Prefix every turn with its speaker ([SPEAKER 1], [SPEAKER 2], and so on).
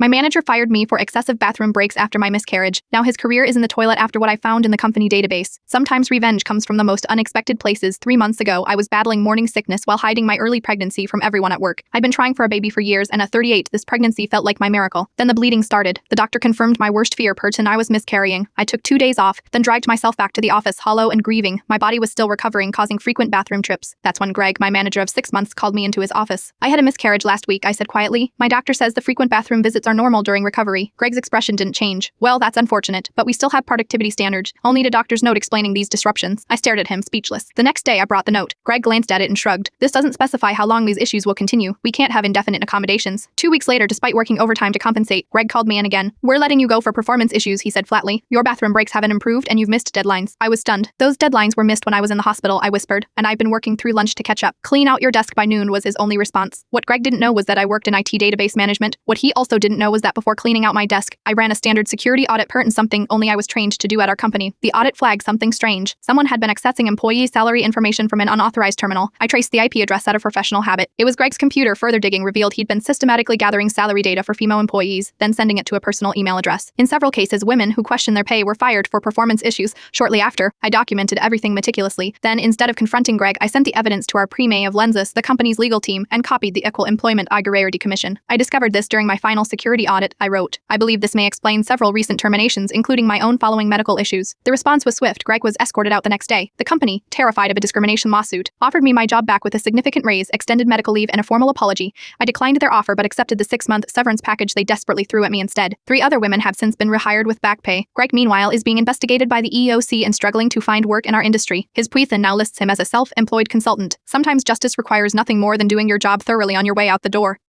[SPEAKER 1] My manager fired me for excessive bathroom breaks after my miscarriage. Now his career is in the toilet after what I found in the company database. Sometimes revenge comes from the most unexpected places. 3 months ago, I was battling morning sickness while hiding my early pregnancy from everyone at work. I'd been trying for a baby for years, and at 38, this pregnancy felt like my miracle. Then the bleeding started. The doctor confirmed my worst fear, I was miscarrying. I took 2 days off, then dragged myself back to the office, hollow and grieving. My body was still recovering, causing frequent bathroom trips. That's when Greg, my manager of 6 months, called me into his office. I had a miscarriage last week, I said quietly. My doctor says the frequent bathroom visits are normal during recovery. Greg's expression didn't change. Well, that's unfortunate, but we still have productivity standards. I'll need a doctor's note explaining these disruptions. I stared at him, speechless. The next day, I brought the note. Greg glanced at it and shrugged. This doesn't specify how long these issues will continue. We can't have indefinite accommodations. 2 weeks later, despite working overtime to compensate, Greg called me in again. We're letting you go for performance issues, he said flatly. Your bathroom breaks haven't improved and you've missed deadlines. I was stunned. Those deadlines were missed when I was in the hospital, I whispered, and I've been working through lunch to catch up. Clean out your desk by noon was his only response. What Greg didn't know was that I worked in IT database management. What he also didn't know was that before cleaning out my desk, I ran a standard security audit per something only I was trained to do at our company. The audit flagged something strange. Someone had been accessing employee salary information from an unauthorized terminal. I traced the IP address out of professional habit. It was Greg's computer. Further digging revealed he'd been systematically gathering salary data for female employees, then sending it to a personal email address. In several cases, women who questioned their pay were fired for performance issues. Shortly after, I documented everything meticulously. Then, instead of confronting Greg, I sent the evidence to our Prime of Lensis, the company's legal team, and copied the Equal Employment Irregularity Commission. I discovered this during my final security audit, I wrote. I believe this may explain several recent terminations, including my own following medical issues. The response was swift. Greg was escorted out the next day. The company, terrified of a discrimination lawsuit, offered me my job back with a significant raise, extended medical leave, and a formal apology. I declined their offer but accepted the 6-month severance package they desperately threw at me instead. 3 other women have since been rehired with back pay. Greg, meanwhile, is being investigated by the EEOC and struggling to find work in our industry. His Puithin now lists him as a self-employed consultant. Sometimes justice requires nothing more than doing your job thoroughly on your way out the door.